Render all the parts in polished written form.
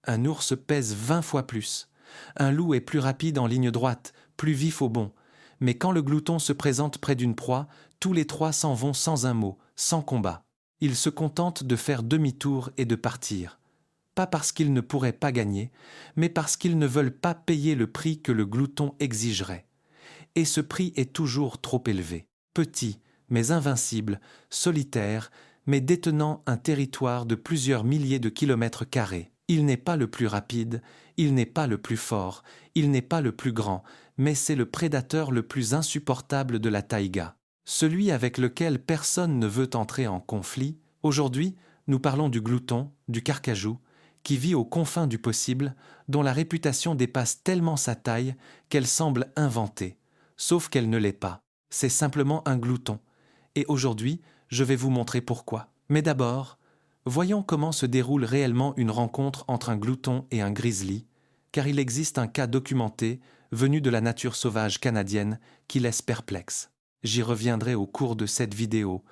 Un ours pèse 20 fois plus. Un loup est plus rapide en ligne droite, plus vif au bond. Mais quand le glouton se présente près d'une proie, tous les trois s'en vont sans un mot, sans combat. Ils se contentent de faire demi-tour et de partir. Pas parce qu'ils ne pourraient pas gagner, mais parce qu'ils ne veulent pas payer le prix que le glouton exigerait. Et ce prix est toujours trop élevé. Petit, mais invincible, solitaire, mais détenant un territoire de plusieurs milliers de kilomètres carrés. Il n'est pas le plus rapide, il n'est pas le plus fort, il n'est pas le plus grand, mais c'est le prédateur le plus insupportable de la taïga. Celui avec lequel personne ne veut entrer en conflit. Aujourd'hui, nous parlons du glouton, du carcajou, qui vit aux confins du possible, dont la réputation dépasse tellement sa taille qu'elle semble inventée, sauf qu'elle ne l'est pas. C'est simplement un glouton. Et aujourd'hui, je vais vous montrer pourquoi. Mais d'abord, voyons comment se déroule réellement une rencontre entre un glouton et un grizzly, car il existe un cas documenté, venu de la nature sauvage canadienne, qui laisse perplexe. J'y reviendrai au cours de cette vidéo,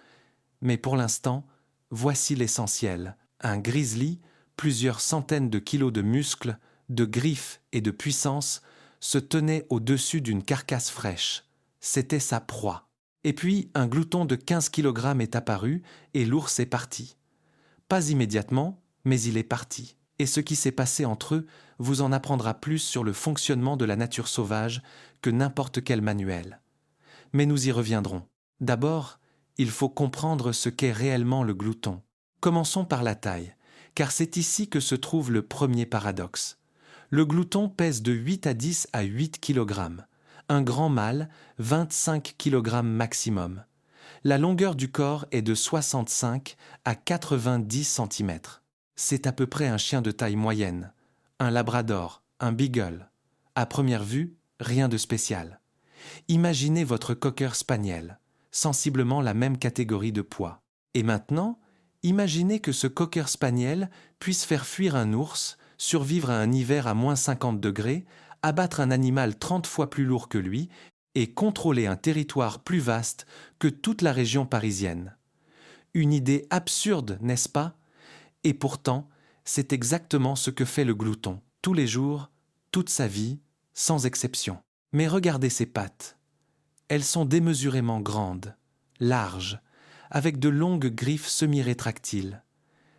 mais pour l'instant, voici l'essentiel. Un grizzly, plusieurs centaines de kilos de muscles, de griffes et de puissance, se tenait au-dessus d'une carcasse fraîche. C'était sa proie. Et puis, un glouton de 15 kg est apparu et l'ours est parti. Pas immédiatement, mais il est parti. Et ce qui s'est passé entre eux vous en apprendra plus sur le fonctionnement de la nature sauvage que n'importe quel manuel. Mais nous y reviendrons. D'abord, il faut comprendre ce qu'est réellement le glouton. Commençons par la taille, car c'est ici que se trouve le premier paradoxe. Le glouton pèse de 8 à 10 à 8 kg. Un grand mâle, 25 kg maximum. La longueur du corps est de 65 à 90 cm. C'est à peu près un chien de taille moyenne, un labrador, un beagle. À première vue, rien de spécial. Imaginez votre cocker spaniel, sensiblement la même catégorie de poids. Et maintenant, imaginez que ce cocker spaniel puisse faire fuir un ours, survivre à un hiver à moins 50 degrés, abattre un animal 30 fois plus lourd que lui et contrôler un territoire plus vaste que toute la région parisienne. Une idée absurde, n'est-ce pas? Et pourtant, c'est exactement ce que fait le glouton, tous les jours, toute sa vie, sans exception. Mais regardez ses pattes. Elles sont démesurément grandes, larges, avec de longues griffes semi-rétractiles.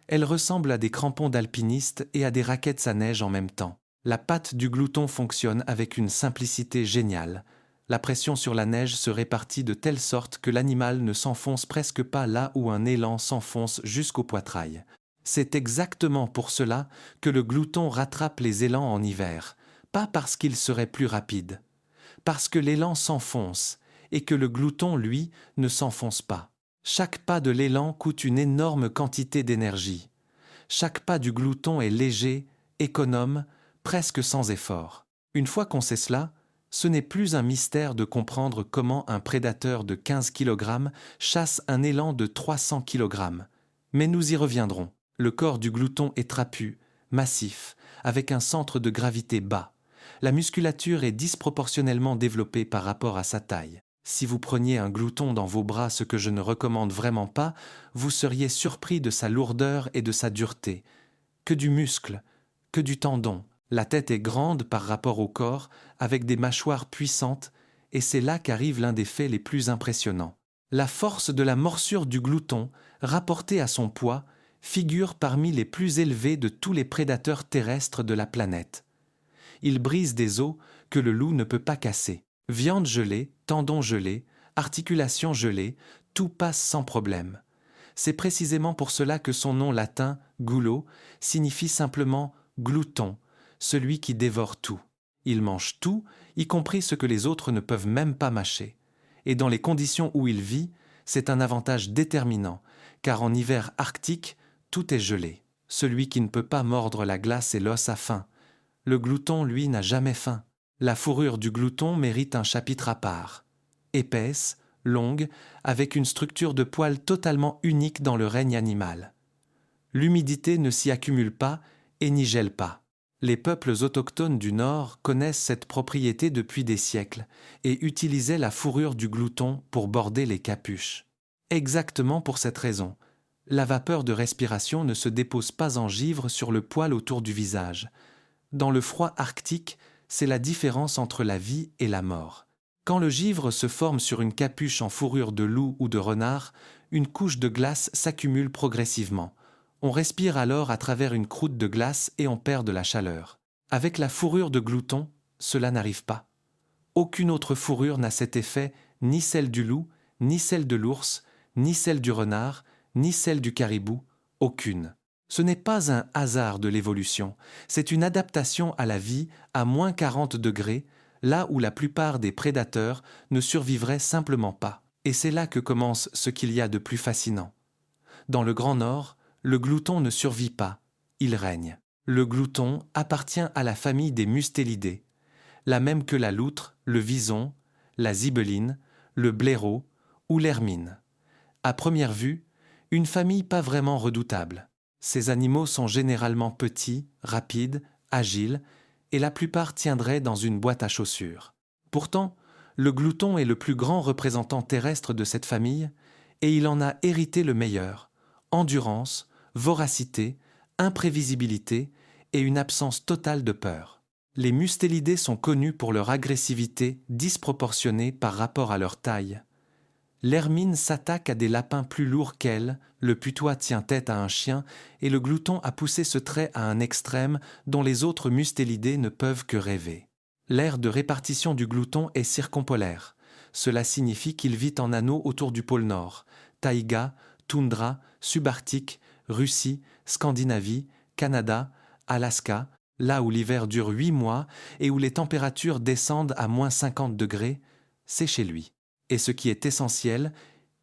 Elles ressemblent à des crampons d'alpinistes et à des raquettes à neige en même temps. La patte du glouton fonctionne avec une simplicité géniale. La pression sur la neige se répartit de telle sorte que l'animal ne s'enfonce presque pas là où un élan s'enfonce jusqu'au poitrail. C'est exactement pour cela que le glouton rattrape les élans en hiver, pas parce qu'il serait plus rapide, parce que l'élan s'enfonce et que le glouton, lui, ne s'enfonce pas. Chaque pas de l'élan coûte une énorme quantité d'énergie. Chaque pas du glouton est léger, économe, presque sans effort. Une fois qu'on sait cela, ce n'est plus un mystère de comprendre comment un prédateur de 15 kg chasse un élan de 300 kg. Mais nous y reviendrons. Le corps du glouton est trapu, massif, avec un centre de gravité bas. La musculature est disproportionnellement développée par rapport à sa taille. Si vous preniez un glouton dans vos bras, ce que je ne recommande vraiment pas, vous seriez surpris de sa lourdeur et de sa dureté. Que du muscle, que du tendon. La tête est grande par rapport au corps, avec des mâchoires puissantes, et c'est là qu'arrive l'un des faits les plus impressionnants. La force de la morsure du glouton, rapportée à son poids, figure parmi les plus élevées de tous les prédateurs terrestres de la planète. Il brise des os que le loup ne peut pas casser. Viande gelée, tendons gelés, articulations gelées, tout passe sans problème. C'est précisément pour cela que son nom latin, gullo, signifie simplement glouton, celui qui dévore tout. Il mange tout, y compris ce que les autres ne peuvent même pas mâcher. Et dans les conditions où il vit, c'est un avantage déterminant, car en hiver arctique, tout est gelé. Celui qui ne peut pas mordre la glace et l'os a faim. Le glouton, lui, n'a jamais faim. La fourrure du glouton mérite un chapitre à part. Épaisse, longue, avec une structure de poils totalement unique dans le règne animal. L'humidité ne s'y accumule pas et n'y gèle pas. Les peuples autochtones du Nord connaissent cette propriété depuis des siècles et utilisaient la fourrure du glouton pour border les capuches. Exactement pour cette raison. La vapeur de respiration ne se dépose pas en givre sur le poil autour du visage. Dans le froid arctique, c'est la différence entre la vie et la mort. Quand le givre se forme sur une capuche en fourrure de loup ou de renard, une couche de glace s'accumule progressivement. On respire alors à travers une croûte de glace et on perd de la chaleur. Avec la fourrure de glouton, cela n'arrive pas. Aucune autre fourrure n'a cet effet, ni celle du loup, ni celle de l'ours, ni celle du renard, ni celle du caribou, aucune. Ce n'est pas un hasard de l'évolution, c'est une adaptation à la vie à moins 40 degrés, là où la plupart des prédateurs ne survivraient simplement pas. Et c'est là que commence ce qu'il y a de plus fascinant. Dans le Grand Nord, le glouton ne survit pas, il règne. Le glouton appartient à la famille des mustélidés, la même que la loutre, le wison, la zibeline, le blaireau ou l'hermine. À première vue, une famille pas vraiment redoutable. Ces animaux sont généralement petits, rapides, agiles, et la plupart tiendraient dans une boîte à chaussures. Pourtant, le glouton est le plus grand représentant terrestre de cette famille, et il en a hérité le meilleur: endurance, voracité, imprévisibilité et une absence totale de peur. Les mustélidés sont connus pour leur agressivité disproportionnée par rapport à leur taille. L'hermine s'attaque à des lapins plus lourds qu'elle, le putois tient tête à un chien, et le glouton a poussé ce trait à un extrême dont les autres mustélidés ne peuvent que rêver. L'aire de répartition du glouton est circumpolaire. Cela signifie qu'il vit en anneau autour du pôle Nord, taïga, toundra, subarctique, Russie, Scandinavie, Canada, Alaska, là où l'hiver dure 8 mois et où les températures descendent à moins 50 degrés, c'est chez lui. Et ce qui est essentiel,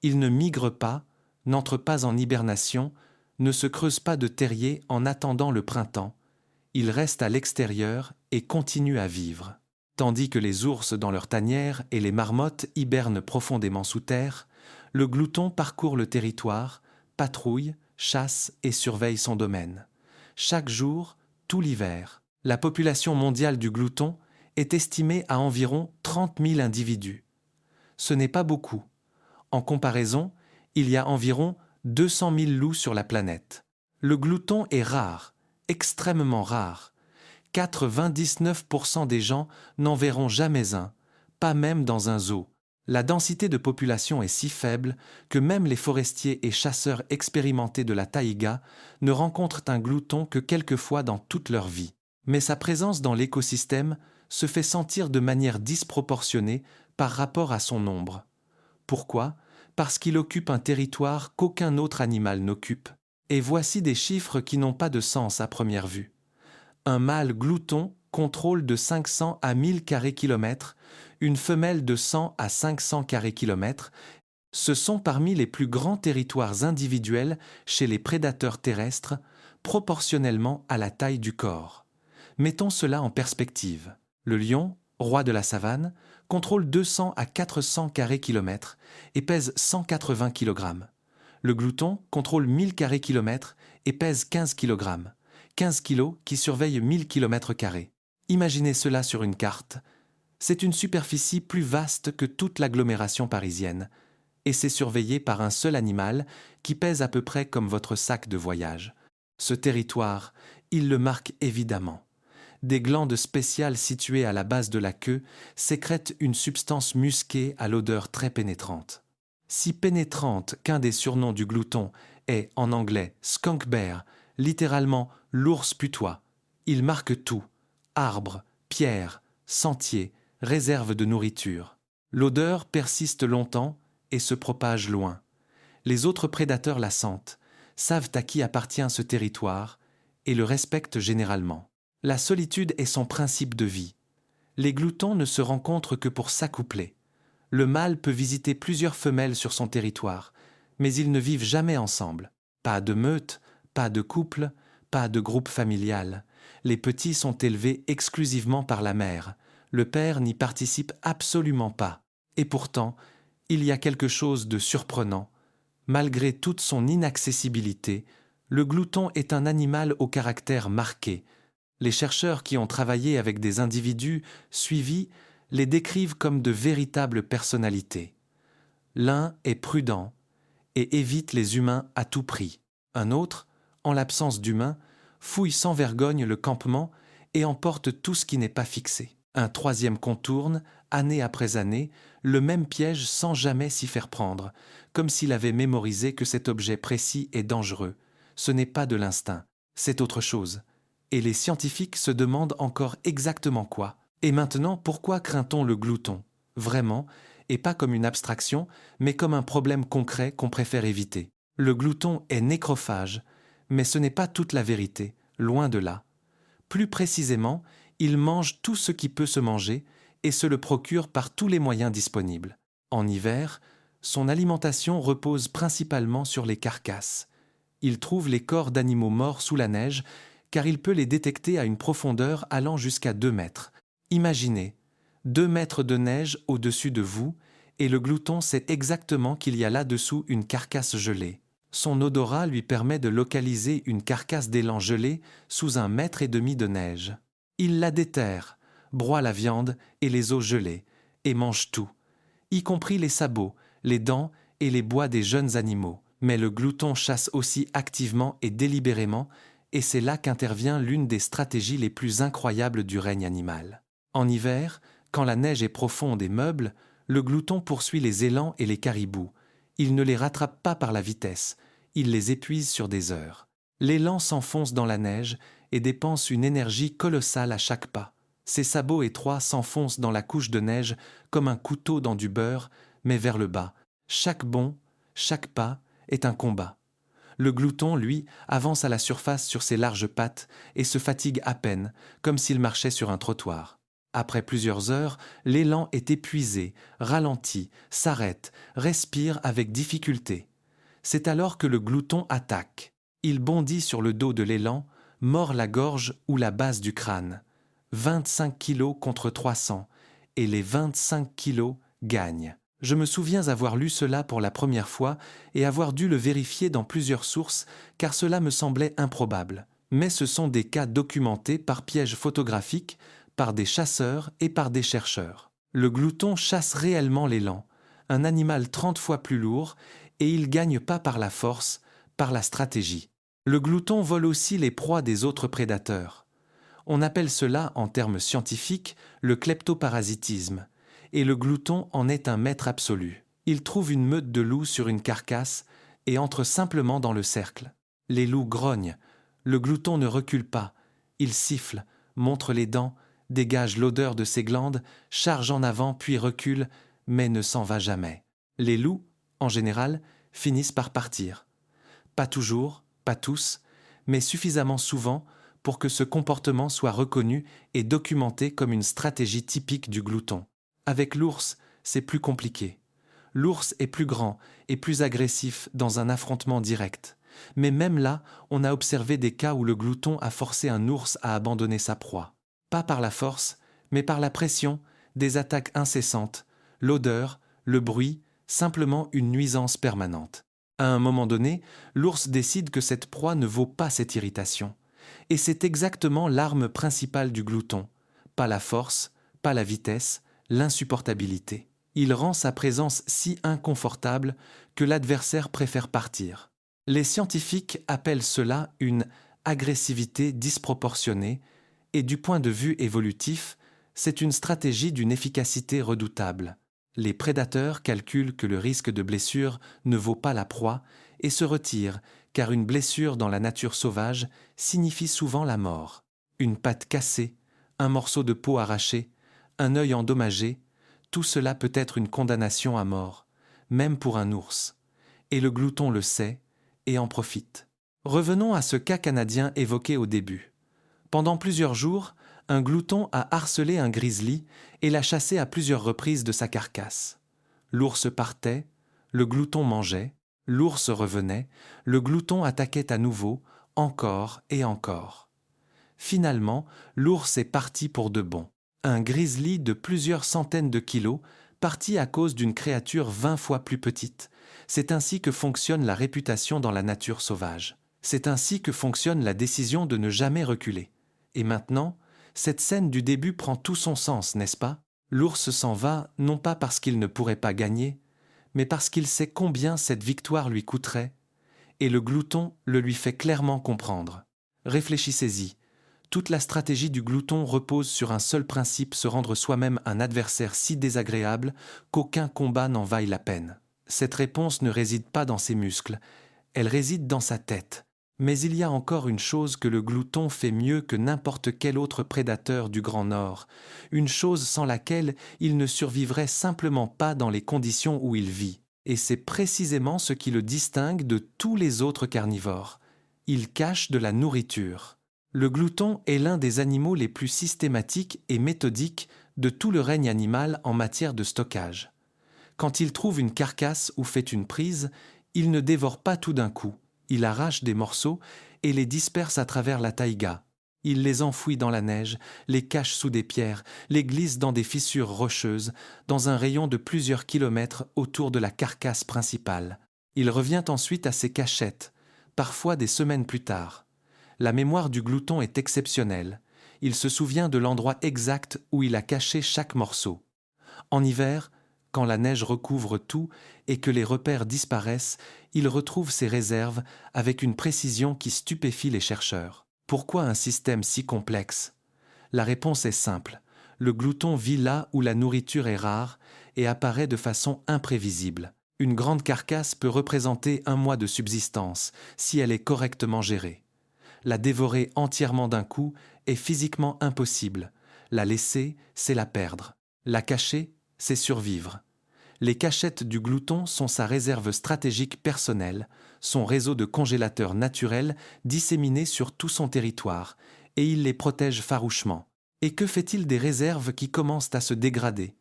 il ne migre pas, n'entre pas en hibernation, ne se creuse pas de terrier en attendant le printemps. Il reste à l'extérieur et continue à vivre. Tandis que les ours dans leur tanière et les marmottes hibernent profondément sous terre, le glouton parcourt le territoire, patrouille, chasse et surveille son domaine. Chaque jour, tout l'hiver, la population mondiale du glouton est estimée à environ 30 000 individus. Ce n'est pas beaucoup. En comparaison, il y a environ 200 000 loups sur la planète. Le glouton est rare, extrêmement rare. 99% des gens n'en verront jamais un, pas même dans un zoo. La densité de population est si faible que même les forestiers et chasseurs expérimentés de la taïga ne rencontrent un glouton que quelques fois dans toute leur vie. Mais sa présence dans l'écosystème se fait sentir de manière disproportionnée par rapport à son nombre. Pourquoi ? Parce qu'il occupe un territoire qu'aucun autre animal n'occupe. Et voici des chiffres qui n'ont pas de sens à première vue. Un mâle glouton contrôle de 500 à 1000 km², une femelle de 100 à 500 km². Ce sont parmi les plus grands territoires individuels chez les prédateurs terrestres, proportionnellement à la taille du corps. Mettons cela en perspective. Le lion, roi de la savane, contrôle 200 à 400 km² et pèse 180 kg. Le glouton contrôle 1000 km² et pèse 15 kg. 15 kg qui surveillent 1000 km². Imaginez cela sur une carte. C'est une superficie plus vaste que toute l'agglomération parisienne, et c'est surveillé par un seul animal qui pèse à peu près comme votre sac de voyage. Ce territoire, il le marque évidemment. Des glandes spéciales situées à la base de la queue sécrètent une substance musquée à l'odeur très pénétrante. Si pénétrante qu'un des surnoms du glouton est, en anglais, skunk bear, littéralement l'ours putois. Il marque tout: arbres, pierres, sentiers, réserves de nourriture. L'odeur persiste longtemps et se propage loin. Les autres prédateurs la sentent, savent à qui appartient ce territoire et le respectent généralement. La solitude est son principe de vie. Les gloutons ne se rencontrent que pour s'accoupler. Le mâle peut visiter plusieurs femelles sur son territoire, mais ils ne vivent jamais ensemble. Pas de meute, pas de couple, pas de groupe familial. Les petits sont élevés exclusivement par la mère. Le père n'y participe absolument pas. Et pourtant, il y a quelque chose de surprenant. Malgré toute son inaccessibilité, le glouton est un animal au caractère marqué. Les chercheurs qui ont travaillé avec des individus suivis les décrivent comme de véritables personnalités. L'un est prudent et évite les humains à tout prix. Un autre, en l'absence d'humains, fouille sans vergogne le campement et emporte tout ce qui n'est pas fixé. Un troisième contourne, année après année, le même piège sans jamais s'y faire prendre, comme s'il avait mémorisé que cet objet précis est dangereux. Ce n'est pas de l'instinct, c'est autre chose. Et les scientifiques se demandent encore exactement quoi. Et maintenant, pourquoi craint-on le glouton? Vraiment, et pas comme une abstraction, mais comme un problème concret qu'on préfère éviter. Le glouton est nécrophage, mais ce n'est pas toute la vérité, loin de là. Plus précisément, il mange tout ce qui peut se manger et se le procure par tous les moyens disponibles. En hiver, son alimentation repose principalement sur les carcasses. Il trouve les corps d'animaux morts sous la neige, car il peut les détecter à une profondeur allant jusqu'à 2 mètres. Imaginez, 2 mètres de neige au-dessus de vous, et le glouton sait exactement qu'il y a là-dessous une carcasse gelée. Son odorat lui permet de localiser une carcasse d'élan gelé sous 1,5 mètre de neige. Il la déterre, broie la viande et les os gelés, et mange tout, y compris les sabots, les dents et les bois des jeunes animaux. Mais le glouton chasse aussi activement et délibérément, et c'est là qu'intervient l'une des stratégies les plus incroyables du règne animal. En hiver, quand la neige est profonde et meuble, le glouton poursuit les élans et les caribous. Il ne les rattrape pas par la vitesse, il les épuise sur des heures. L'élan s'enfonce dans la neige et dépense une énergie colossale à chaque pas. Ses sabots étroits s'enfoncent dans la couche de neige comme un couteau dans du beurre, mais vers le bas. Chaque bond, chaque pas est un combat. Le glouton, lui, avance à la surface sur ses larges pattes et se fatigue à peine, comme s'il marchait sur un trottoir. Après plusieurs heures, l'élan est épuisé, ralentit, s'arrête, respire avec difficulté. C'est alors que le glouton attaque. Il bondit sur le dos de l'élan, mord la gorge ou la base du crâne. 25 kilos contre 300, et les 25 kilos gagnent. Je me souviens avoir lu cela pour la première fois et avoir dû le vérifier dans plusieurs sources, car cela me semblait improbable. Mais ce sont des cas documentés par pièges photographiques, par des chasseurs et par des chercheurs. Le glouton chasse réellement l'élan, un animal 30 fois plus lourd, et il gagne pas par la force, par la stratégie. Le glouton vole aussi les proies des autres prédateurs. On appelle cela, en termes scientifiques, le kleptoparasitisme, et le glouton en est un maître absolu. Il trouve une meute de loups sur une carcasse et entre simplement dans le cercle. Les loups grognent, le glouton ne recule pas, il siffle, montre les dents, dégage l'odeur de ses glandes, charge en avant puis recule, mais ne s'en va jamais. Les loups, en général, finissent par partir. Pas toujours, pas tous, mais suffisamment souvent pour que ce comportement soit reconnu et documenté comme une stratégie typique du glouton. Avec l'ours, c'est plus compliqué. L'ours est plus grand et plus agressif dans un affrontement direct. Mais même là, on a observé des cas où le glouton a forcé un ours à abandonner sa proie. Pas par la force, mais par la pression, des attaques incessantes, l'odeur, le bruit, simplement une nuisance permanente. À un moment donné, l'ours décide que cette proie ne vaut pas cette irritation. Et c'est exactement l'arme principale du glouton. Pas la force, pas la vitesse, l'insupportabilité. Il rend sa présence si inconfortable que l'adversaire préfère partir. Les scientifiques appellent cela une agressivité disproportionnée et du point de vue évolutif, c'est une stratégie d'une efficacité redoutable. Les prédateurs calculent que le risque de blessure ne vaut pas la proie et se retirent car une blessure dans la nature sauvage signifie souvent la mort. Une patte cassée, un morceau de peau arraché, un œil endommagé, tout cela peut être une condamnation à mort, même pour un ours. Et le glouton le sait et en profite. Revenons à ce cas canadien évoqué au début. Pendant plusieurs jours, un glouton a harcelé un grizzly et l'a chassé à plusieurs reprises de sa carcasse. L'ours partait, le glouton mangeait, l'ours revenait, le glouton attaquait à nouveau, encore et encore. Finalement, l'ours est parti pour de bon. Un grizzly de plusieurs centaines de kilos, parti à cause d'une créature 20 fois plus petite. C'est ainsi que fonctionne la réputation dans la nature sauvage. C'est ainsi que fonctionne la décision de ne jamais reculer. Et maintenant, cette scène du début prend tout son sens, n'est-ce pas? L'ours s'en va, non pas parce qu'il ne pourrait pas gagner, mais parce qu'il sait combien cette victoire lui coûterait, et le glouton le lui fait clairement comprendre. Réfléchissez-y. Toute la stratégie du glouton repose sur un seul principe, se rendre soi-même un adversaire si désagréable qu'aucun combat n'en vaille la peine. Cette réponse ne réside pas dans ses muscles, elle réside dans sa tête. Mais il y a encore une chose que le glouton fait mieux que n'importe quel autre prédateur du Grand Nord, une chose sans laquelle il ne survivrait simplement pas dans les conditions où il vit. Et c'est précisément ce qui le distingue de tous les autres carnivores. Il cache de la nourriture. Le glouton est l'un des animaux les plus systématiques et méthodiques de tout le règne animal en matière de stockage. Quand il trouve une carcasse ou fait une prise, il ne dévore pas tout d'un coup. Il arrache des morceaux et les disperse à travers la taïga. Il les enfouit dans la neige, les cache sous des pierres, les glisse dans des fissures rocheuses, dans un rayon de plusieurs kilomètres autour de la carcasse principale. Il revient ensuite à ses cachettes, parfois des semaines plus tard. La mémoire du glouton est exceptionnelle. Il se souvient de l'endroit exact où il a caché chaque morceau. En hiver, quand la neige recouvre tout et que les repères disparaissent, il retrouve ses réserves avec une précision qui stupéfie les chercheurs. Pourquoi un système si complexe ? La réponse est simple. Le glouton vit là où la nourriture est rare et apparaît de façon imprévisible. Une grande carcasse peut représenter un mois de subsistance si elle est correctement gérée. La dévorer entièrement d'un coup est physiquement impossible. La laisser, c'est la perdre. La cacher, c'est survivre. Les cachettes du glouton sont sa réserve stratégique personnelle, son réseau de congélateurs naturels disséminés sur tout son territoire, et il les protège farouchement. Et que fait-il des réserves qui commencent à se dégrader ?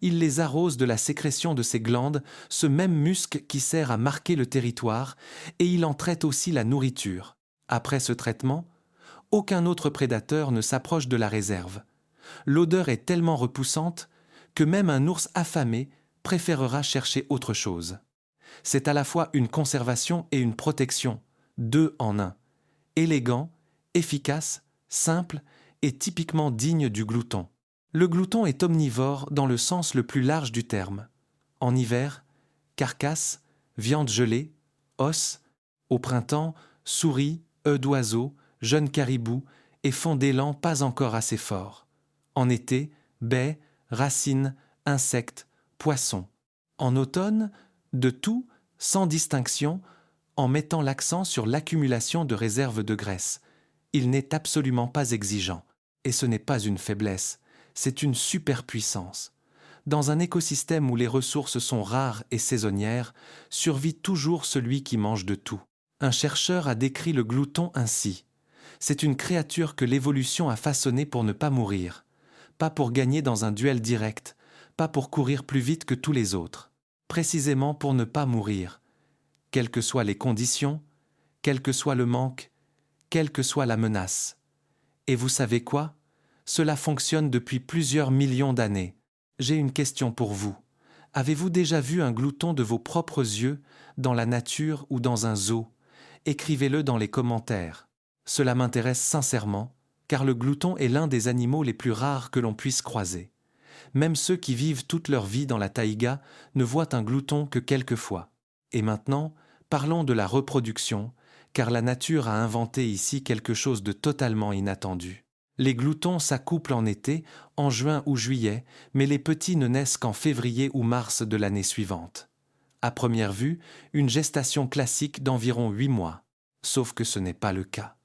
Il les arrose de la sécrétion de ses glandes, ce même musc qui sert à marquer le territoire, et il en traite aussi la nourriture. Après ce traitement, aucun autre prédateur ne s'approche de la réserve. L'odeur est tellement repoussante que même un ours affamé préférera chercher autre chose. C'est à la fois une conservation et une protection, deux en un. Élégant, efficace, simple et typiquement digne du glouton. Le glouton est omnivore dans le sens le plus large du terme. En hiver, carcasse, viande gelée, os, au printemps, souris, œufs d'oiseaux, jeunes caribous et fond d'élan pas encore assez fort. En été, baies, racines, insectes, poissons. En automne, de tout, sans distinction, en mettant l'accent sur l'accumulation de réserves de graisse. Il n'est absolument pas exigeant. Et ce n'est pas une faiblesse, c'est une superpuissance. Dans un écosystème où les ressources sont rares et saisonnières, survit toujours celui qui mange de tout. Un chercheur a décrit le glouton ainsi. C'est une créature que l'évolution a façonnée pour ne pas mourir, pas pour gagner dans un duel direct, pas pour courir plus vite que tous les autres, précisément pour ne pas mourir, quelles que soient les conditions, quel que soit le manque, quelle que soit la menace. Et vous savez quoi ? Cela fonctionne depuis plusieurs millions d'années. J'ai une question pour vous. Avez-vous déjà vu un glouton de vos propres yeux, dans la nature ou dans un zoo ? Écrivez-le dans les commentaires. Cela m'intéresse sincèrement, car le glouton est l'un des animaux les plus rares que l'on puisse croiser. Même ceux qui vivent toute leur vie dans la taïga ne voient un glouton que quelques fois. Et maintenant, parlons de la reproduction, car la nature a inventé ici quelque chose de totalement inattendu. Les gloutons s'accouplent en été, en juin ou juillet, mais les petits ne naissent qu'en février ou mars de l'année suivante. À première vue, une gestation classique d'environ 8 mois. Sauf que ce n'est pas le cas.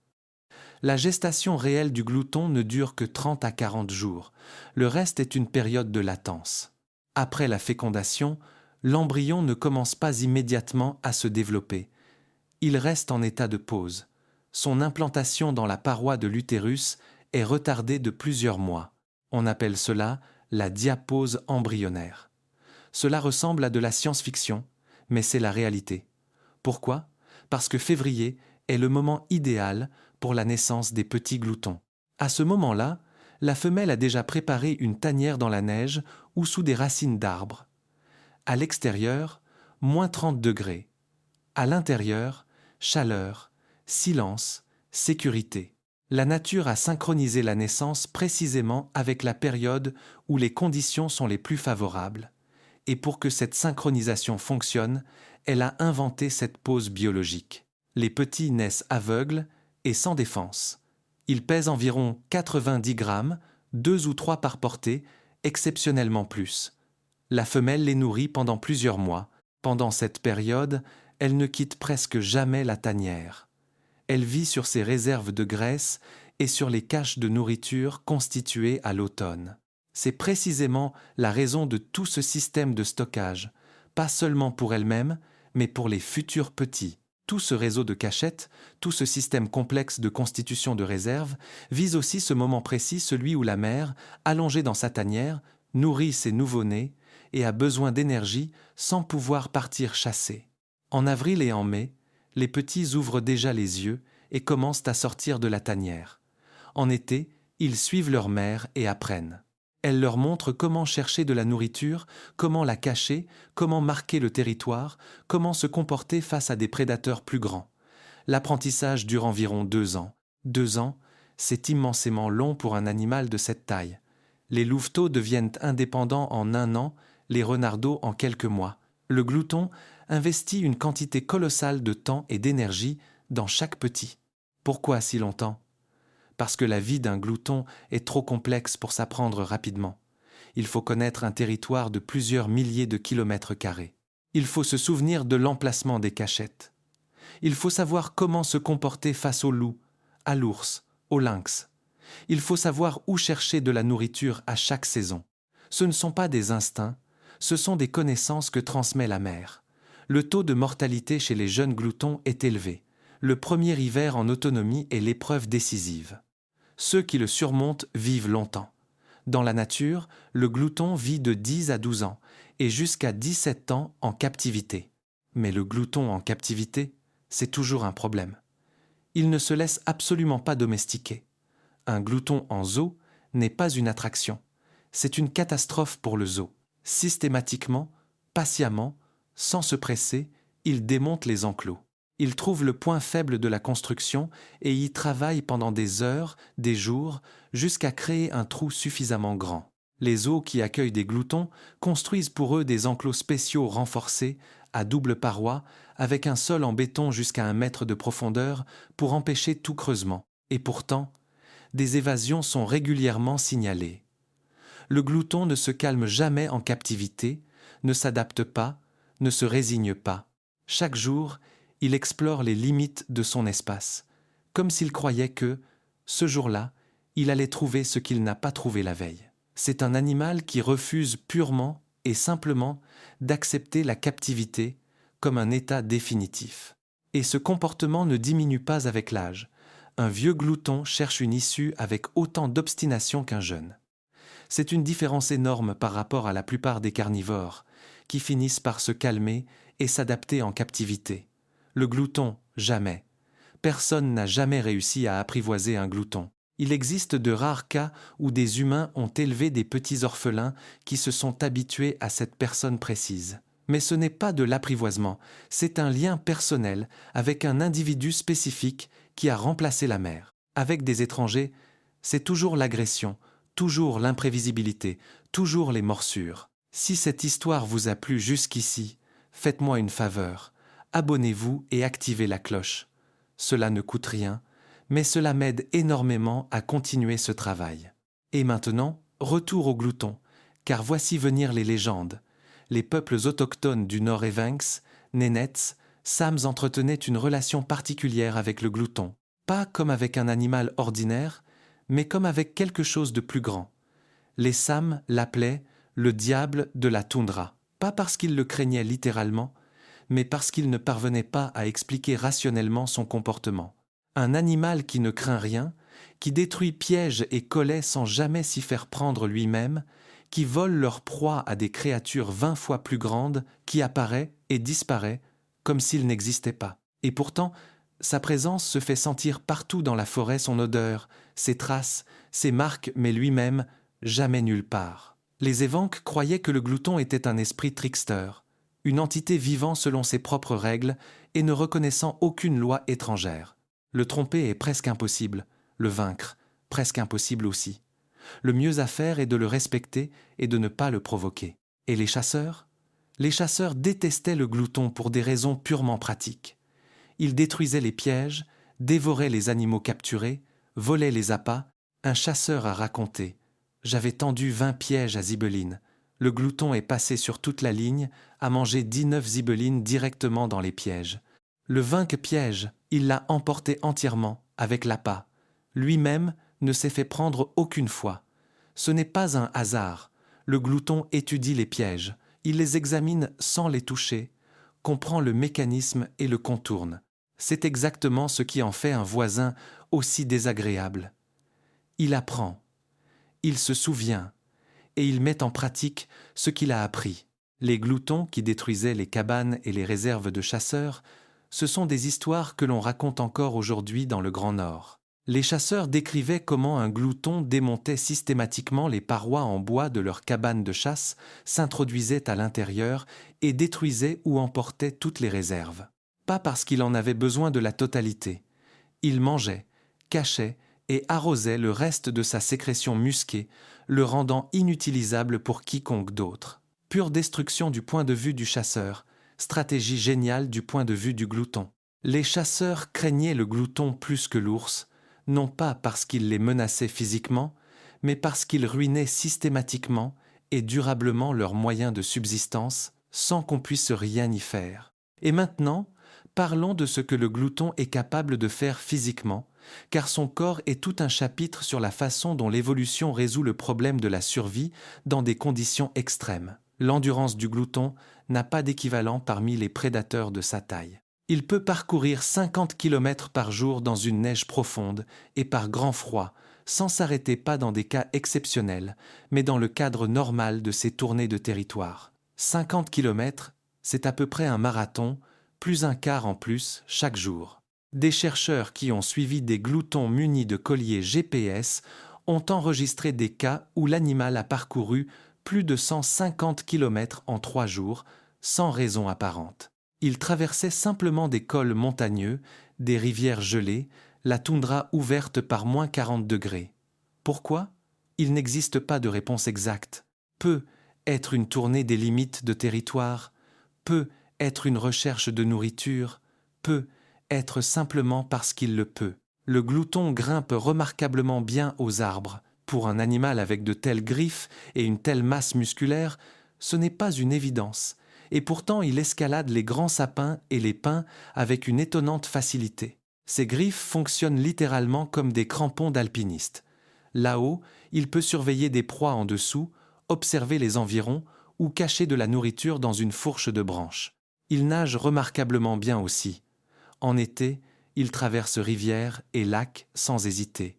La gestation réelle du glouton ne dure que 30 à 40 jours. Le reste est une période de latence. Après la fécondation, l'embryon ne commence pas immédiatement à se développer. Il reste en état de pause. Son implantation dans la paroi de l'utérus est retardée de plusieurs mois. On appelle cela la diapause embryonnaire. Cela ressemble à de la science-fiction, mais c'est la réalité. Pourquoi ? Parce que février est le moment idéal pour la naissance des petits gloutons. À ce moment-là, la femelle a déjà préparé une tanière dans la neige ou sous des racines d'arbres. À l'extérieur, moins 30 degrés. À l'intérieur, chaleur, silence, sécurité. La nature a synchronisé la naissance précisément avec la période où les conditions sont les plus favorables. Et pour que cette synchronisation fonctionne, elle a inventé cette pause biologique. Les petits naissent aveugles et sans défense. Ils pèsent environ 90 grammes, 2 ou 3 par portée, exceptionnellement plus. La femelle les nourrit pendant plusieurs mois. Pendant cette période, elle ne quitte presque jamais la tanière. Elle vit sur ses réserves de graisse et sur les caches de nourriture constituées à l'automne. C'est précisément la raison de tout ce système de stockage, pas seulement pour elle-même, mais pour les futurs petits. Tout ce réseau de cachettes, tout ce système complexe de constitution de réserves, vise aussi ce moment précis, celui où la mère, allongée dans sa tanière, nourrit ses nouveau-nés et a besoin d'énergie sans pouvoir partir chasser. En avril et en mai, les petits ouvrent déjà les yeux et commencent à sortir de la tanière. En été, ils suivent leur mère et apprennent. Elle leur montre comment chercher de la nourriture, comment la cacher, comment marquer le territoire, comment se comporter face à des prédateurs plus grands. L'apprentissage dure environ 2 ans. 2 ans, c'est immensément long pour un animal de cette taille. Les louveteaux deviennent indépendants en 1 an, les renardeaux en quelques mois. Le glouton investit une quantité colossale de temps et d'énergie dans chaque petit. Pourquoi si longtemps ? Parce que la vie d'un glouton est trop complexe pour s'apprendre rapidement. Il faut connaître un territoire de plusieurs milliers de kilomètres carrés. Il faut se souvenir de l'emplacement des cachettes. Il faut savoir comment se comporter face au loup, à l'ours, au lynx. Il faut savoir où chercher de la nourriture à chaque saison. Ce ne sont pas des instincts, ce sont des connaissances que transmet la mère. Le taux de mortalité chez les jeunes gloutons est élevé. Le premier hiver en autonomie est l'épreuve décisive. Ceux qui le surmontent vivent longtemps. Dans la nature, le glouton vit de 10 à 12 ans et jusqu'à 17 ans en captivité. Mais le glouton en captivité, c'est toujours un problème. Il ne se laisse absolument pas domestiquer. Un glouton en zoo n'est pas une attraction. C'est une catastrophe pour le zoo. Systématiquement, patiemment, sans se presser, il démonte les enclos. Il trouve le point faible de la construction et y travaille pendant des heures, des jours, jusqu'à créer un trou suffisamment grand. Les zoos qui accueillent des gloutons construisent pour eux des enclos spéciaux renforcés, à double paroi, avec un sol en béton jusqu'à 1 mètre de profondeur pour empêcher tout creusement. Et pourtant, des évasions sont régulièrement signalées. Le glouton ne se calme jamais en captivité, ne s'adapte pas, ne se résigne pas. Chaque jour, il explore les limites de son espace, comme s'il croyait que, ce jour-là, il allait trouver ce qu'il n'a pas trouvé la veille. C'est un animal qui refuse purement et simplement d'accepter la captivité comme un état définitif. Et ce comportement ne diminue pas avec l'âge. Un vieux glouton cherche une issue avec autant d'obstination qu'un jeune. C'est une différence énorme par rapport à la plupart des carnivores, qui finissent par se calmer et s'adapter en captivité. Le glouton, jamais. Personne n'a jamais réussi à apprivoiser un glouton. Il existe de rares cas où des humains ont élevé des petits orphelins qui se sont habitués à cette personne précise. Mais ce n'est pas de l'apprivoisement, c'est un lien personnel avec un individu spécifique qui a remplacé la mère. Avec des étrangers, c'est toujours l'agression, toujours l'imprévisibilité, toujours les morsures. Si cette histoire vous a plu jusqu'ici, faites-moi une faveur. Abonnez-vous et activez la cloche. Cela ne coûte rien, mais cela m'aide énormément à continuer ce travail. Et maintenant, retour au glouton, car voici venir les légendes. Les peuples autochtones du Nord Evenks, Nénètes, Sams entretenaient une relation particulière avec le glouton. Pas comme avec un animal ordinaire, mais comme avec quelque chose de plus grand. Les Sams l'appelaient le diable de la toundra, pas parce qu'ils le craignaient littéralement, mais parce qu'il ne parvenait pas à expliquer rationnellement son comportement. Un animal qui ne craint rien, qui détruit pièges et collets sans jamais s'y faire prendre lui-même, qui vole leur proie à des créatures 20 fois plus grandes, qui apparaît et disparaît comme s'il n'existait pas. Et pourtant, sa présence se fait sentir partout dans la forêt, son odeur, ses traces, ses marques, mais lui-même, jamais nulle part. Les Evenks croyaient que le glouton était un esprit trickster, une entité vivant selon ses propres règles et ne reconnaissant aucune loi étrangère. Le tromper est presque impossible, le vaincre, presque impossible aussi. Le mieux à faire est de le respecter et de ne pas le provoquer. Et les chasseurs ? Les chasseurs détestaient le glouton pour des raisons purement pratiques. Ils détruisaient les pièges, dévoraient les animaux capturés, volaient les appâts. Un chasseur a raconté « J'avais tendu 20 pièges à zibeline. Le glouton est passé sur toute la ligne, a mangé 19 zibelines directement dans les pièges. Le 20e piège, il l'a emporté entièrement, avec l'appât. Lui-même ne s'est fait prendre aucune fois. Ce n'est pas un hasard. Le glouton étudie les pièges. Il les examine sans les toucher, comprend le mécanisme et le contourne. C'est exactement ce qui en fait un voisin aussi désagréable. Il apprend, il se souvient, et il met en pratique ce qu'il a appris. Les gloutons qui détruisaient les cabanes et les réserves de chasseurs, ce sont des histoires que l'on raconte encore aujourd'hui dans le Grand Nord. Les chasseurs décrivaient comment un glouton démontait systématiquement les parois en bois de leur cabane de chasse, s'introduisait à l'intérieur et détruisait ou emportait toutes les réserves. Pas parce qu'il en avait besoin de la totalité. Il mangeait, cachait et arrosait le reste de sa sécrétion musquée, le rendant inutilisable pour quiconque d'autre. Pure destruction du point de vue du chasseur, stratégie géniale du point de vue du glouton. Les chasseurs craignaient le glouton plus que l'ours, non pas parce qu'il les menaçait physiquement, mais parce qu'il ruinait systématiquement et durablement leurs moyens de subsistance sans qu'on puisse rien y faire. Et maintenant, parlons de ce que le glouton est capable de faire physiquement, car son corps est tout un chapitre sur la façon dont l'évolution résout le problème de la survie dans des conditions extrêmes. L'endurance du glouton n'a pas d'équivalent parmi les prédateurs de sa taille. Il peut parcourir 50 km par jour dans une neige profonde et par grand froid, sans s'arrêter pas dans des cas exceptionnels, mais dans le cadre normal de ses tournées de territoire. 50 km, c'est à peu près un marathon, plus un quart en plus chaque jour. Des chercheurs qui ont suivi des gloutons munis de colliers GPS ont enregistré des cas où l'animal a parcouru plus de 150 km en 3 jours, sans raison apparente. Il traversait simplement des cols montagneux, des rivières gelées, la toundra ouverte par moins 40 degrés. Pourquoi ? Il n'existe pas de réponse exacte. Peut être une tournée des limites de territoire, peut être une recherche de nourriture, peut être simplement parce qu'il le peut. Le glouton grimpe remarquablement bien aux arbres. Pour un animal avec de telles griffes et une telle masse musculaire, ce n'est pas une évidence. Et pourtant il escalade les grands sapins et les pins avec une étonnante facilité. Ses griffes fonctionnent littéralement comme des crampons d'alpiniste. Là-haut, il peut surveiller des proies en dessous, observer les environs ou cacher de la nourriture dans une fourche de branches. Il nage remarquablement bien aussi. En été, il traverse rivières et lacs sans hésiter.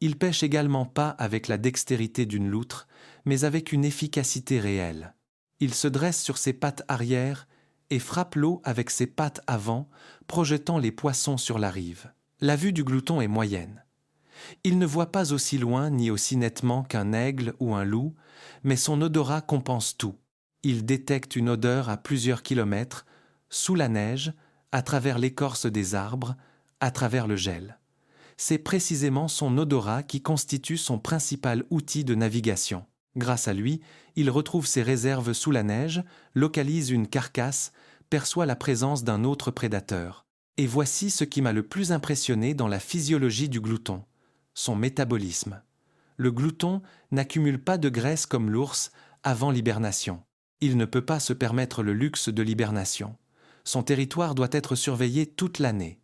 Il pêche également pas avec la dextérité d'une loutre, mais avec une efficacité réelle. Il se dresse sur ses pattes arrière et frappe l'eau avec ses pattes avant, projetant les poissons sur la rive. La vue du glouton est moyenne. Il ne voit pas aussi loin ni aussi nettement qu'un aigle ou un loup, mais son odorat compense tout. Il détecte une odeur à plusieurs kilomètres, sous la neige, à travers l'écorce des arbres, à travers le gel. C'est précisément son odorat qui constitue son principal outil de navigation. Grâce à lui, il retrouve ses réserves sous la neige, localise une carcasse, perçoit la présence d'un autre prédateur. Et voici ce qui m'a le plus impressionné dans la physiologie du glouton, son métabolisme. Le glouton n'accumule pas de graisse comme l'ours avant l'hibernation. Il ne peut pas se permettre le luxe de l'hibernation. Son territoire doit être surveillé toute l'année.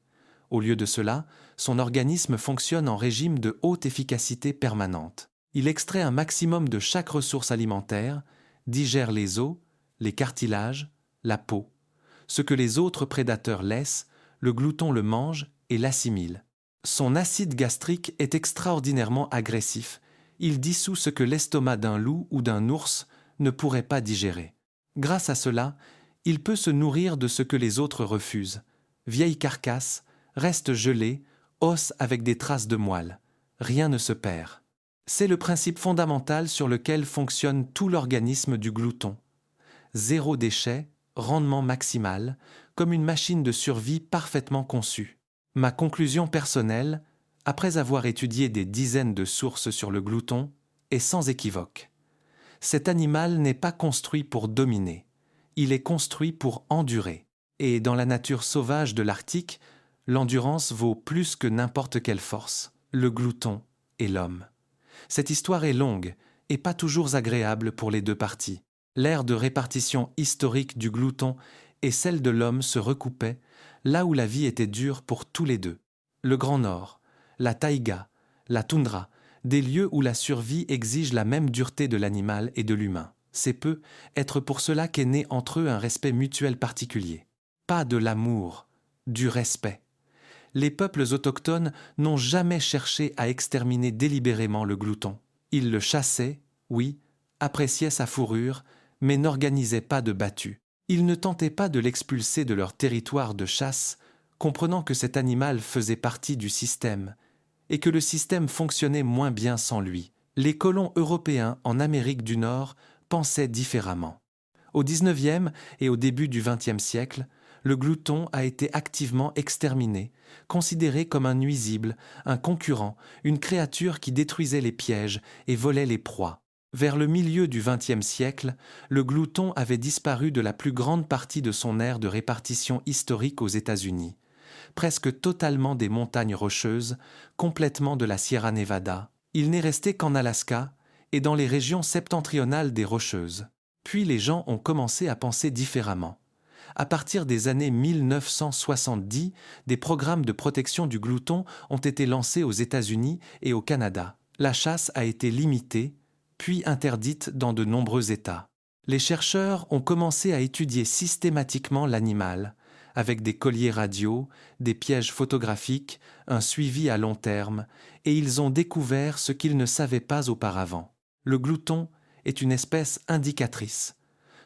Au lieu de cela, son organisme fonctionne en régime de haute efficacité permanente. Il extrait un maximum de chaque ressource alimentaire, digère les os, les cartilages, la peau. Ce que les autres prédateurs laissent, le glouton le mange et l'assimile. Son acide gastrique est extraordinairement agressif. Il dissout ce que l'estomac d'un loup ou d'un ours ne pourrait pas digérer. Grâce à cela, il peut se nourrir de ce que les autres refusent. Vieille carcasse, reste gelé, os avec des traces de moelle. Rien ne se perd. C'est le principe fondamental sur lequel fonctionne tout l'organisme du glouton. Zéro déchet, rendement maximal, comme une machine de survie parfaitement conçue. Ma conclusion personnelle, après avoir étudié des dizaines de sources sur le glouton, est sans équivoque. Cet animal n'est pas construit pour dominer. il est construit pour endurer. Et dans la nature sauvage de l'Arctique, l'endurance vaut plus que n'importe quelle force, le glouton et l'homme. Cette histoire est longue et pas toujours agréable pour les deux parties. L'ère de répartition historique du glouton et celle de l'homme se recoupaient, là où la vie était dure pour tous les deux. Le Grand Nord, la taïga, la toundra, des lieux où la survie exige la même dureté de l'animal et de l'humain. C'est peu être pour cela qu'est né entre eux un respect mutuel particulier. Pas de l'amour, du respect. Les peuples autochtones n'ont jamais cherché à exterminer délibérément le glouton. Ils le chassaient, oui, appréciaient sa fourrure, mais n'organisaient pas de battue. Ils ne tentaient pas de l'expulser de leur territoire de chasse, comprenant que cet animal faisait partie du système, et que le système fonctionnait moins bien sans lui. Les colons européens en Amérique du Nord pensaient différemment. Au XIXe et au début du XXe siècle, le glouton a été activement exterminé, considéré comme un nuisible, un concurrent, une créature qui détruisait les pièges et volait les proies. Vers le milieu du XXe siècle, le glouton avait disparu de la plus grande partie de son aire de répartition historique aux États-Unis, presque totalement des montagnes rocheuses, complètement de la Sierra Nevada. Il n'est resté qu'en Alaska et dans les régions septentrionales des Rocheuses. Puis les gens ont commencé à penser différemment. À partir des années 1970, des programmes de protection du glouton ont été lancés aux États-Unis et au Canada. La chasse a été limitée, puis interdite dans de nombreux États. Les chercheurs ont commencé à étudier systématiquement l'animal, avec des colliers radio, des pièges photographiques, un suivi à long terme, et ils ont découvert ce qu'ils ne savaient pas auparavant. Le glouton est une espèce indicatrice.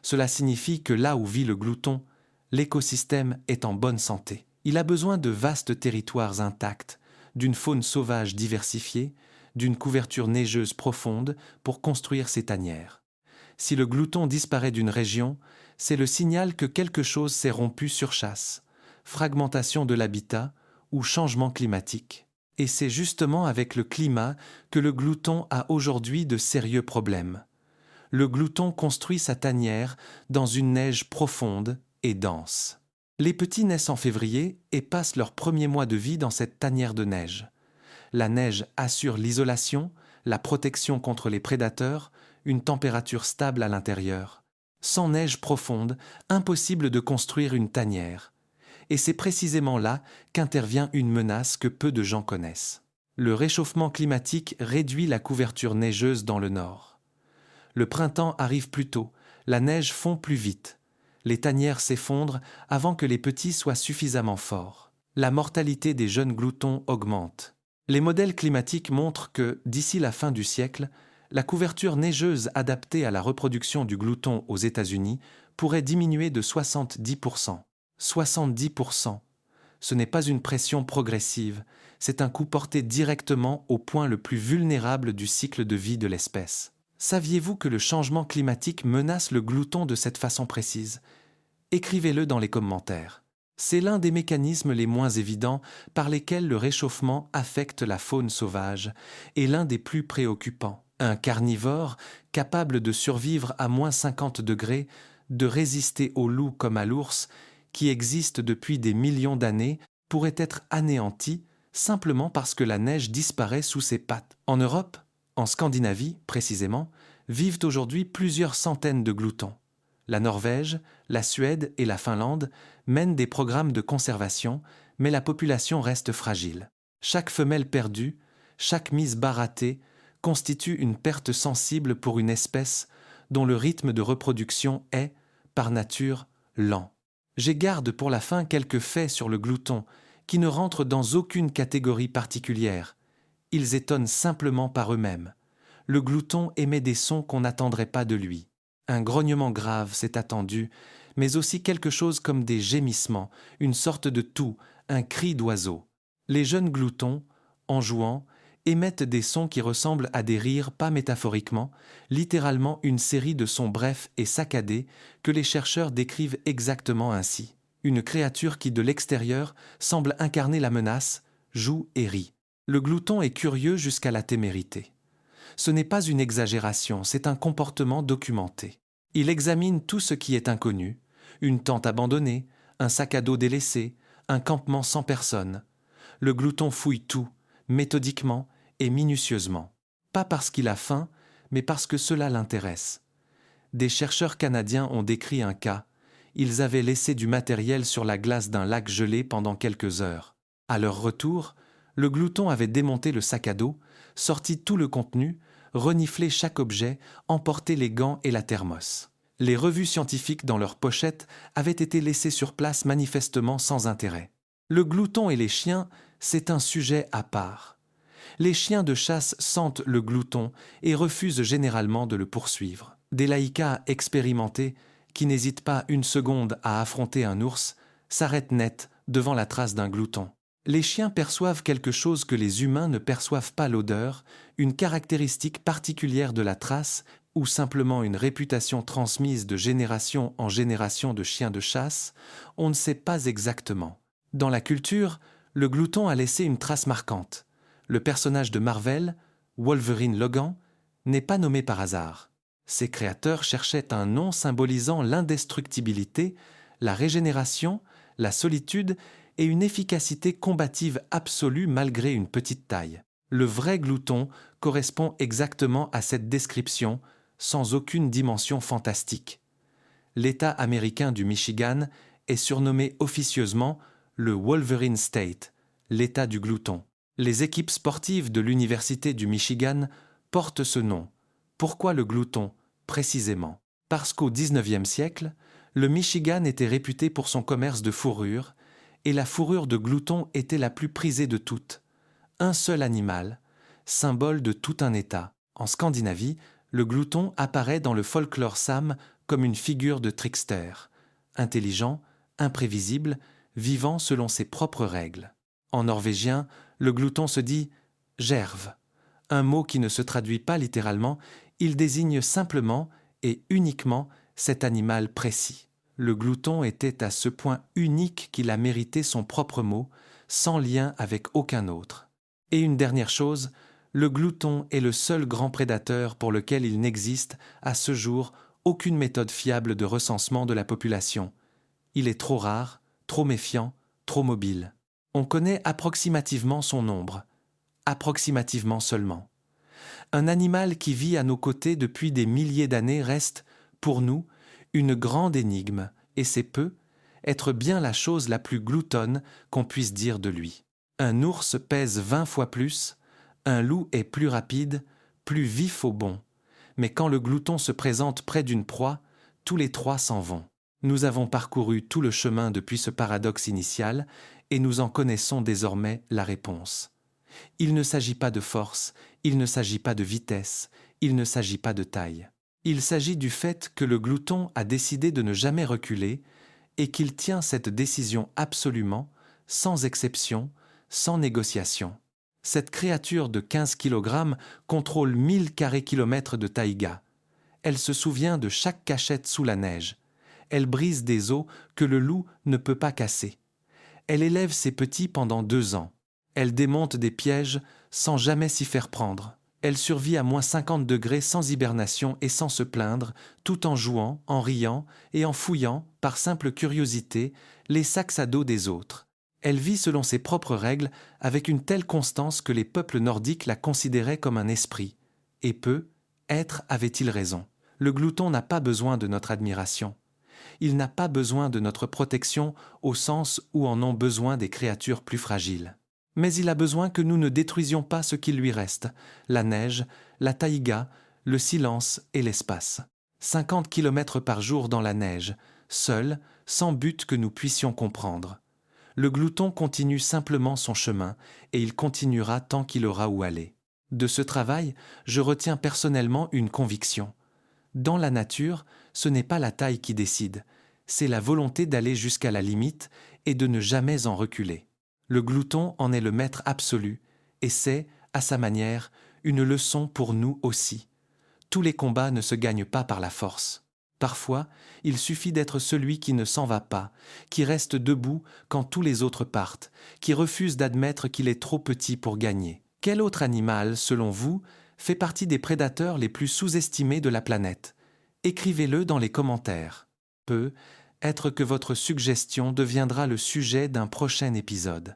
Cela signifie que là où vit le glouton, l'écosystème est en bonne santé. Il a besoin de vastes territoires intacts, d'une faune sauvage diversifiée, d'une couverture neigeuse profonde pour construire ses tanières. Si le glouton disparaît d'une région, c'est le signal que quelque chose s'est rompu sur chasse, fragmentation de l'habitat ou changement climatique. Et c'est justement avec le climat que le glouton a aujourd'hui de sérieux problèmes. Le glouton construit sa tanière dans une neige profonde et dense. Les petits naissent en février et passent leurs premiers mois de vie dans cette tanière de neige. La neige assure l'isolation, la protection contre les prédateurs, une température stable à l'intérieur. Sans neige profonde, impossible de construire une tanière. Et c'est précisément là qu'intervient une menace que peu de gens connaissent. Le réchauffement climatique réduit la couverture neigeuse dans le nord. Le printemps arrive plus tôt, la neige fond plus vite. Les tanières s'effondrent avant que les petits soient suffisamment forts. La mortalité des jeunes gloutons augmente. Les modèles climatiques montrent que, d'ici la fin du siècle, la couverture neigeuse adaptée à la reproduction du glouton aux États-Unis pourrait diminuer de 70%. 70%. Ce n'est pas une pression progressive, c'est un coup porté directement au point le plus vulnérable du cycle de vie de l'espèce. Saviez-vous que le changement climatique menace le glouton de cette façon précise? Écrivez-le dans les commentaires. C'est l'un des mécanismes les moins évidents par lesquels le réchauffement affecte la faune sauvage et l'un des plus préoccupants. Un carnivore, capable de survivre à moins 50 degrés, de résister au loup comme à l'ours, qui existe depuis des millions d'années, pourrait être anéanti simplement parce que la neige disparaît sous ses pattes. En Europe, en Scandinavie précisément, vivent aujourd'hui plusieurs centaines de gloutons. La Norvège, la Suède et la Finlande mènent des programmes de conservation, mais la population reste fragile. Chaque femelle perdue, chaque mise bas ratée, constitue une perte sensible pour une espèce dont le rythme de reproduction est, par nature, lent. J'ai garde pour la fin quelques faits sur le glouton qui ne rentrent dans aucune catégorie particulière. Ils étonnent simplement par eux-mêmes. Le glouton émet des sons qu'on n'attendrait pas de lui. Un grognement grave s'est attendu, mais aussi quelque chose comme des gémissements, une sorte de toux, un cri d'oiseau. Les jeunes gloutons, en jouant, émettent des sons qui ressemblent à des rires, pas métaphoriquement, littéralement une série de sons brefs et saccadés que les chercheurs décrivent exactement ainsi. Une créature qui, de l'extérieur, semble incarner la menace, joue et rit. Le glouton est curieux jusqu'à la témérité. Ce n'est pas une exagération, c'est un comportement documenté. Il examine tout ce qui est inconnu, Une tente abandonnée, un sac à dos délaissé, un campement sans personne. Le glouton fouille tout, méthodiquement et minutieusement. Pas parce qu'il a faim, mais parce que cela l'intéresse. Des chercheurs canadiens ont décrit un cas. Ils avaient laissé du matériel sur la glace d'un lac gelé pendant quelques heures. À leur retour, le glouton avait démonté le sac à dos, sorti tout le contenu, reniflé chaque objet, emporté les gants et la thermos. Les revues scientifiques dans leurs pochettes avaient été laissées sur place manifestement sans intérêt. Le glouton et les chiens, c'est un sujet à part. Les chiens de chasse sentent le glouton et refusent généralement de le poursuivre. Des laïcas expérimentés, qui n'hésitent pas une seconde à affronter un ours, s'arrêtent net devant la trace d'un glouton. Les chiens perçoivent quelque chose que les humains ne perçoivent pas: l'odeur, une caractéristique particulière de la trace ou simplement une réputation transmise de génération en génération de chiens de chasse, on ne sait pas exactement. Dans la culture, le glouton a laissé une trace marquante. Le personnage de Marvel, Wolverine Logan, n'est pas nommé par hasard. Ses créateurs cherchaient un nom symbolisant l'indestructibilité, la régénération, la solitude et une efficacité combative absolue malgré une petite taille. Le vrai glouton correspond exactement à cette description, sans aucune dimension fantastique. L'État américain du Michigan est surnommé officieusement le Wolverine State, l'État du glouton. Les équipes sportives de l'Université du Michigan portent ce nom. Pourquoi le glouton, précisément? Parce qu'au XIXe siècle, le Michigan était réputé pour son commerce de fourrure, et la fourrure de glouton était la plus prisée de toutes. Un seul animal, symbole de tout un État. En Scandinavie, le glouton apparaît dans le folklore same comme une figure de trickster, intelligent, imprévisible, vivant selon ses propres règles. En norvégien, le glouton se dit « gerv », un mot qui ne se traduit pas littéralement, il désigne simplement et uniquement cet animal précis. Le glouton était à ce point unique qu'il a mérité son propre mot, sans lien avec aucun autre. Et une dernière chose, le glouton est le seul grand prédateur pour lequel il n'existe, à ce jour, aucune méthode fiable de recensement de la population. Il est trop rare, trop méfiant, trop mobile. On connaît approximativement son nombre, approximativement seulement. Un animal qui vit à nos côtés depuis des milliers d'années reste, pour nous, une grande énigme, et c'est peu, être bien la chose la plus gloutonne qu'on puisse dire de lui. Un ours pèse 20 fois plus, un loup est plus rapide, plus vif au bond. Mais quand le glouton se présente près d'une proie, tous les trois s'en vont. Nous avons parcouru tout le chemin depuis ce paradoxe initial, et nous en connaissons désormais la réponse. Il ne s'agit pas de force, il ne s'agit pas de vitesse, il ne s'agit pas de taille. Il s'agit du fait que le glouton a décidé de ne jamais reculer et qu'il tient cette décision absolument, sans exception, sans négociation. Cette créature de 15 kg contrôle 1000 km² de taïga. Elle se souvient de chaque cachette sous la neige. Elle brise des os que le loup ne peut pas casser. Elle élève ses petits pendant 2 ans. Elle démonte des pièges sans jamais s'y faire prendre. Elle survit à -50 sans hibernation et sans se plaindre, tout en jouant, en riant et en fouillant, par simple curiosité, les sacs à dos des autres. Elle vit selon ses propres règles avec une telle constance que les peuples nordiques la considéraient comme un esprit. Et peu, être avait-il raison. Le glouton n'a pas besoin de notre admiration. Il n'a pas besoin de notre protection au sens où en ont besoin des créatures plus fragiles. Mais il a besoin que nous ne détruisions pas ce qu'il lui reste, la neige, la taïga, le silence et l'espace. 50 km par jour dans la neige, seul, sans but que nous puissions comprendre. Le glouton continue simplement son chemin et il continuera tant qu'il aura où aller. De ce travail, je retiens personnellement une conviction. Dans la nature, ce n'est pas la taille qui décide, c'est la volonté d'aller jusqu'à la limite et de ne jamais en reculer. Le glouton en est le maître absolu, et c'est, à sa manière, une leçon pour nous aussi. Tous les combats ne se gagnent pas par la force. Parfois, il suffit d'être celui qui ne s'en va pas, qui reste debout quand tous les autres partent, qui refuse d'admettre qu'il est trop petit pour gagner. Quel autre animal, selon vous, fait partie des prédateurs les plus sous-estimés de la planète? Écrivez-le dans les commentaires. Peu, être que votre suggestion deviendra le sujet d'un prochain épisode.